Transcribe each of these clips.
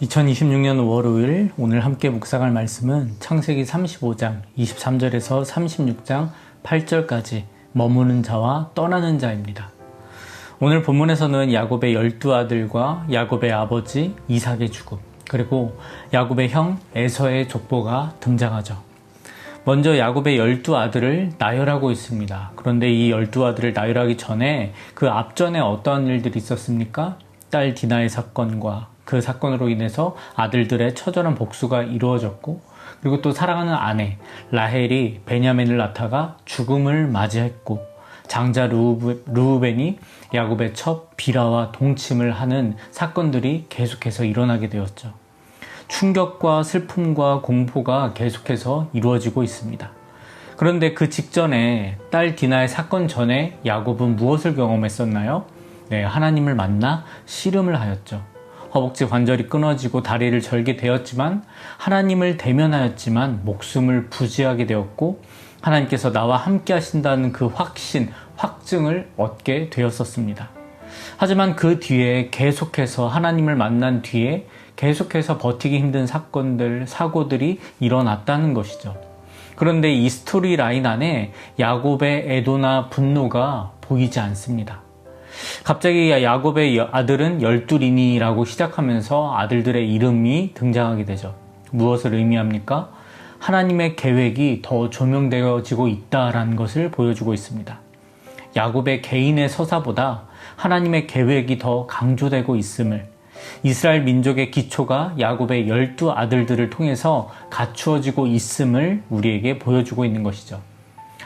2026년 5월 5일 오늘 함께 묵상할 말씀은 창세기 35장 23절에서 36장 8절까지 머무는 자와 떠나는 자입니다. 오늘 본문에서는 야곱의 12아들과 야곱의 아버지 이삭의 죽음, 그리고 야곱의 형 에서의 족보가 등장하죠. 먼저 야곱의 12아들을 나열하고 있습니다. 그런데 이 12아들을 나열하기 전에 그 앞전에 어떠한 일들이 있었습니까? 딸 디나의 사건과 그 사건으로 인해서 아들들의 처절한 복수가 이루어졌고, 그리고 또 사랑하는 아내 라헬이 베냐민을 낳다가 죽음을 맞이했고, 장자 르우벤이 야곱의 첩 비라와 동침을 하는 사건들이 계속해서 일어나게 되었죠. 충격과 슬픔과 공포가 계속해서 이루어지고 있습니다. 그런데 그 직전에 딸 디나의 사건 전에 야곱은 무엇을 경험했었나요? 하나님을 만나 씨름을 하였죠. 허벅지 관절이 끊어지고 다리를 절게 되었지만, 하나님을 대면하였지만 목숨을 부지하게 되었고, 하나님께서 나와 함께 하신다는 그 확신, 확증을 얻게 되었었습니다. 하지만 그 뒤에 계속해서 하나님을 만난 뒤에 계속해서 버티기 힘든 사건들, 사고들이 일어났다는 것이죠. 그런데 이 스토리 라인 안에 야곱의 애도나 분노가 보이지 않습니다. 갑자기 야곱의 아들은 12이니라고 시작하면서 아들들의 이름이 등장하게 되죠. 무엇을 의미합니까? 하나님의 계획이 더 조명되어지고 있다는 것을 보여주고 있습니다. 야곱의 개인의 서사보다 하나님의 계획이 더 강조되고 있음을, 이스라엘 민족의 기초가 야곱의 12아들들을 통해서 갖추어지고 있음을 우리에게 보여주고 있는 것이죠.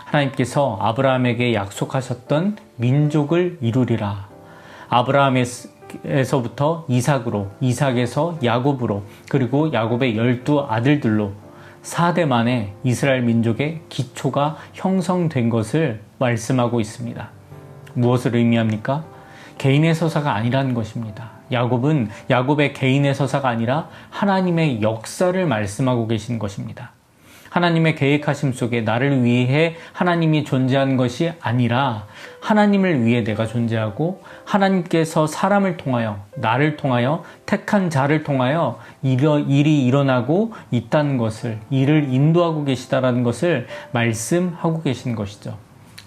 하나님께서 아브라함에게 약속하셨던 민족을 이루리라. 아브라함에서부터 이삭으로, 이삭에서 야곱으로, 그리고 야곱의 12아들들로 4대 만에 이스라엘 민족의 기초가 형성된 것을 말씀하고 있습니다. 무엇을 의미합니까? 개인의 서사가 아니라는 것입니다. 야곱은 야곱의 개인의 서사가 아니라 하나님의 역사를 말씀하고 계신 것입니다. 하나님의 계획하심 속에 나를 위해 하나님이 존재한 것이 아니라 하나님을 위해 내가 존재하고, 하나님께서 사람을 통하여, 나를 통하여, 택한 자를 통하여 일이 일어나고 있다는 것을, 이를 인도하고 계시다라는 것을 말씀하고 계신 것이죠.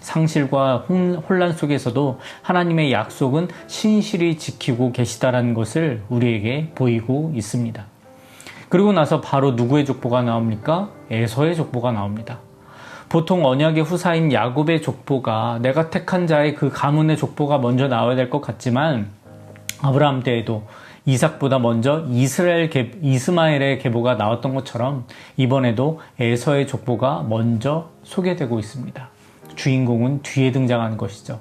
상실과 혼란 속에서도 하나님의 약속은 신실히 지키고 계시다라는 것을 우리에게 보이고 있습니다. 그리고 나서 바로 누구의 족보가 나옵니까? 에서의 족보가 나옵니다. 보통 언약의 후사인 야곱의 족보가, 내가 택한 자의 그 가문의 족보가 먼저 나와야 될 것 같지만, 아브라함 때에도 이삭보다 먼저 이스마엘의 계보가 나왔던 것처럼 이번에도 에서의 족보가 먼저 소개되고 있습니다. 주인공은 뒤에 등장하는 것이죠.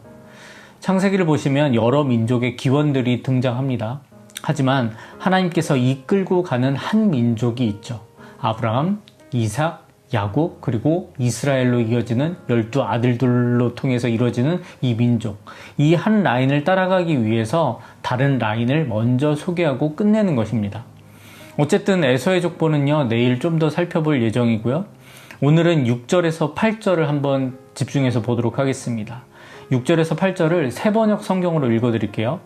창세기를 보시면 여러 민족의 기원들이 등장합니다. 하지만 하나님께서 이끌고 가는 한 민족이 있죠. 아브라함, 이삭, 야곱, 그리고 이스라엘로 이어지는 12아들들로 통해서 이루어지는 이 민족. 이 한 라인을 따라가기 위해서 다른 라인을 먼저 소개하고 끝내는 것입니다. 어쨌든 에서의 족보는요, 내일 좀 더 살펴볼 예정이고요. 오늘은 6절에서 8절을 한번 집중해서 보도록 하겠습니다. 6절에서 8절을 세번역 성경으로 읽어드릴게요.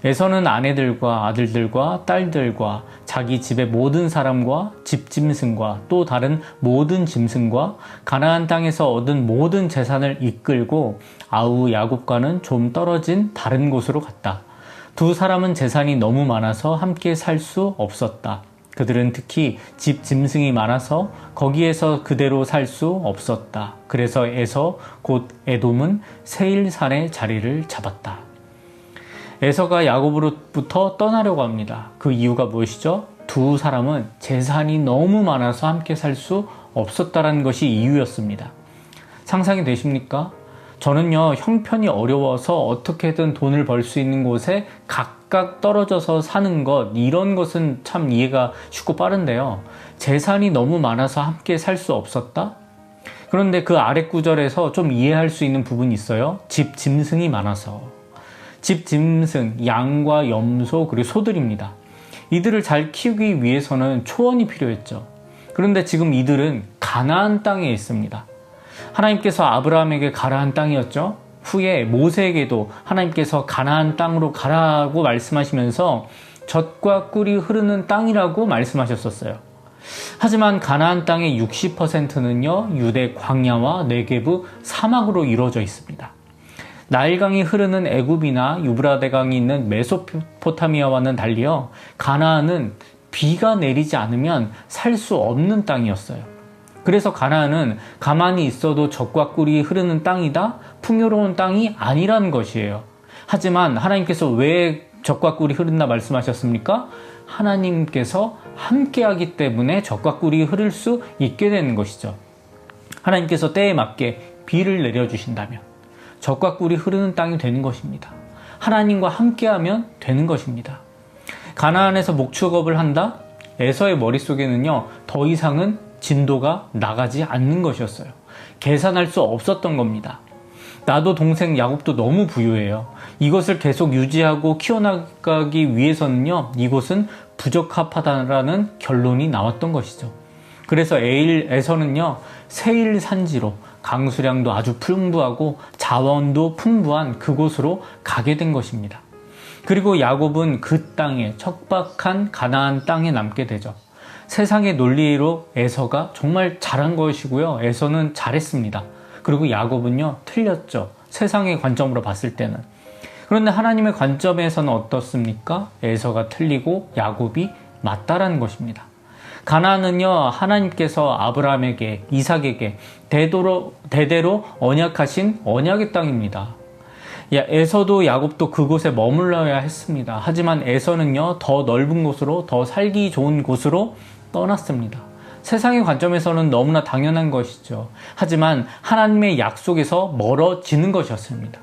에서는 아내들과 아들들과 딸들과 자기 집의 모든 사람과 집짐승과 또 다른 모든 짐승과 가나안 땅에서 얻은 모든 재산을 이끌고 아우 야곱과는 좀 떨어진 다른 곳으로 갔다. 두 사람은 재산이 너무 많아서 함께 살 수 없었다. 그들은 특히 집 짐승이 많아서 거기에서 그대로 살 수 없었다. 그래서 에서 곧 에돔은 세일산에 자리를 잡았다. 에서가 야곱으로부터 떠나려고 합니다. 그 이유가 무엇이죠? 두 사람은 재산이 너무 많아서 함께 살 수 없었다는 것이 이유였습니다. 상상이 되십니까? 저는요, 형편이 어려워서 어떻게든 돈을 벌 수 있는 곳에 각각 떨어져서 사는 것, 이런 것은 참 이해가 쉽고 빠른데요. 재산이 너무 많아서 함께 살 수 없었다? 그런데 그 아래 구절에서 좀 이해할 수 있는 부분이 있어요. 집 짐승이 많아서. 집 짐승, 양과 염소, 그리고 소들입니다. 이들을 잘 키우기 위해서는 초원이 필요했죠. 그런데 지금 이들은 가나안 땅에 있습니다. 하나님께서 아브라함에게 가라한 땅이었죠. 후에 모세에게도 하나님께서 가나안 땅으로 가라고 말씀하시면서 젖과 꿀이 흐르는 땅이라고 말씀하셨었어요. 하지만 가나안 땅의 60%는요, 유대 광야와 네게브 사막으로 이루어져 있습니다. 나일강이 흐르는 애굽이나 유브라데강이 있는 메소포타미아와는 달리요, 가나안은 비가 내리지 않으면 살 수 없는 땅이었어요. 그래서 가나안은 가만히 있어도 젖과 꿀이 흐르는 땅이다, 풍요로운 땅이 아니라는 것이에요. 하지만 하나님께서 왜 젖과 꿀이 흐른다 말씀하셨습니까? 하나님께서 함께하기 때문에 젖과 꿀이 흐를 수 있게 되는 것이죠. 하나님께서 때에 맞게 비를 내려주신다면 젖과 꿀이 흐르는 땅이 되는 것입니다. 하나님과 함께하면 되는 것입니다. 가나안에서 목축업을 한다? 에서의 머릿속에는요, 더 이상은 진도가 나가지 않는 것이었어요. 계산할 수 없었던 겁니다. 나도 동생 야곱도 너무 부유해요. 이것을 계속 유지하고 키워나가기 위해서는요, 이곳은 부적합하다라는 결론이 나왔던 것이죠. 그래서 에서는요, 세일 산지로 강수량도 아주 풍부하고 자원도 풍부한 그곳으로 가게 된 것입니다. 그리고 야곱은 그 땅에, 척박한 가나안 땅에 남게 되죠. 세상의 논리로 에서가 정말 잘한 것이고요. 에서는 잘했습니다. 그리고 야곱은요, 틀렸죠. 세상의 관점으로 봤을 때는. 그런데 하나님의 관점에서는 어떻습니까? 에서가 틀리고 야곱이 맞다라는 것입니다. 가나안은요, 하나님께서 아브라함에게, 이삭에게 대대로 언약하신 언약의 땅입니다. 에서도 야곱도 그곳에 머물러야 했습니다. 하지만 에서는요, 더 넓은 곳으로, 더 살기 좋은 곳으로 떠났습니다. 세상의 관점에서는 너무나 당연한 것이죠. 하지만 하나님의 약속에서 멀어지는 것이었습니다.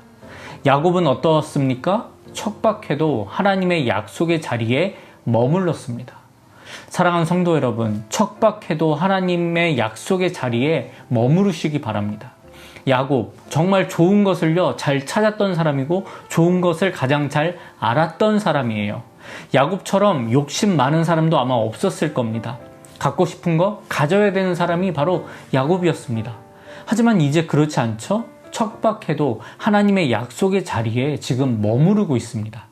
야곱은 어떠했습니까? 척박해도 하나님의 약속의 자리에 머물렀습니다. 사랑하는 성도 여러분, 척박해도 하나님의 약속의 자리에 머무르시기 바랍니다. 야곱, 정말 좋은 것을요, 잘 찾았던 사람이고 좋은 것을 가장 잘 알았던 사람이에요. 야곱처럼 욕심 많은 사람도 아마 없었을 겁니다. 갖고 싶은 거 가져야 되는 사람이 바로 야곱이었습니다. 하지만 이제 그렇지 않죠? 척박해도 하나님의 약속의 자리에 지금 머무르고 있습니다.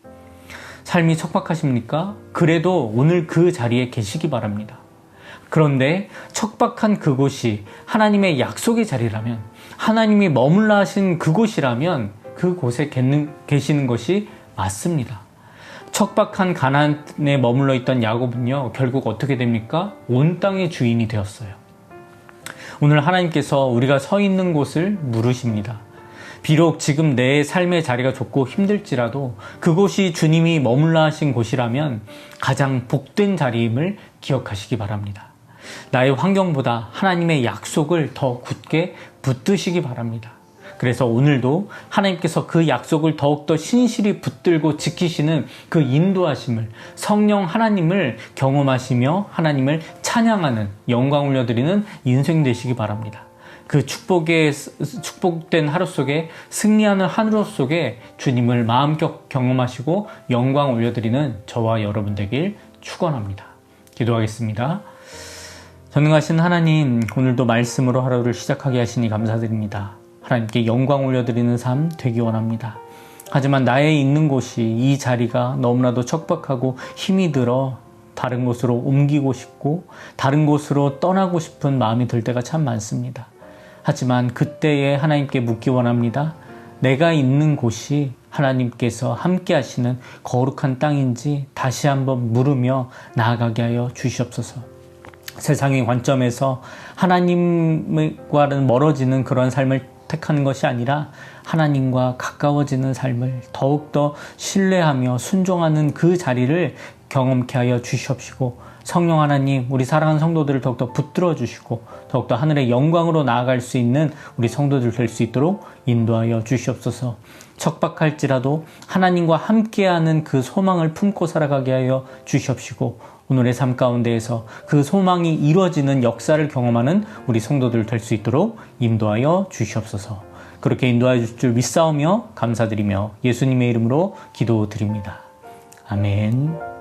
삶이 척박하십니까? 그래도 오늘 그 자리에 계시기 바랍니다. 그런데 척박한 그곳이 하나님의 약속의 자리라면, 하나님이 머물러 하신 그곳이라면 그곳에 계시는 것이 맞습니다. 척박한 가나안에 머물러 있던 야곱은요, 결국 어떻게 됩니까? 온 땅의 주인이 되었어요. 오늘 하나님께서 우리가 서 있는 곳을 물으십니다. 비록 지금 내 삶의 자리가 좋고 힘들지라도 그곳이 주님이 머물러 하신 곳이라면 가장 복된 자리임을 기억하시기 바랍니다. 나의 환경보다 하나님의 약속을 더 굳게 붙드시기 바랍니다. 그래서 오늘도 하나님께서 그 약속을 더욱더 신실히 붙들고 지키시는 그 인도하심을, 성령 하나님을 경험하시며 하나님을 찬양하는, 영광 올려드리는 인생 되시기 바랍니다. 그 축복된 하루 속에, 승리하는 하루 속에 주님을 마음껏 경험하시고 영광 올려드리는 저와 여러분 되길 축원합니다. 기도하겠습니다. 전능하신 하나님, 오늘도 말씀으로 하루를 시작하게 하시니 감사드립니다. 하나님께 영광 올려드리는 삶 되기 원합니다. 하지만 나의 있는 곳이, 이 자리가 너무나도 척박하고 힘이 들어 다른 곳으로 옮기고 싶고 다른 곳으로 떠나고 싶은 마음이 들 때가 참 많습니다. 하지만 그때에 하나님께 묻기 원합니다. 내가 있는 곳이 하나님께서 함께 하시는 거룩한 땅인지 다시 한번 물으며 나아가게 하여 주시옵소서. 세상의 관점에서 하나님과는 멀어지는 그런 삶을 택하는 것이 아니라 하나님과 가까워지는 삶을 더욱더 신뢰하며 순종하는 그 자리를 경험케 하여 주시옵시고, 성령 하나님, 우리 사랑하는 성도들을 더욱더 붙들어 주시고 더욱더 하늘의 영광으로 나아갈 수 있는 우리 성도들 될 수 있도록 인도하여 주시옵소서. 척박할지라도 하나님과 함께하는 그 소망을 품고 살아가게 하여 주시옵시고, 오늘의 삶 가운데에서 그 소망이 이루어지는 역사를 경험하는 우리 성도들 될 수 있도록 인도하여 주시옵소서. 그렇게 인도하여 주실 줄 믿사오며 감사드리며 예수님의 이름으로 기도드립니다. 아멘.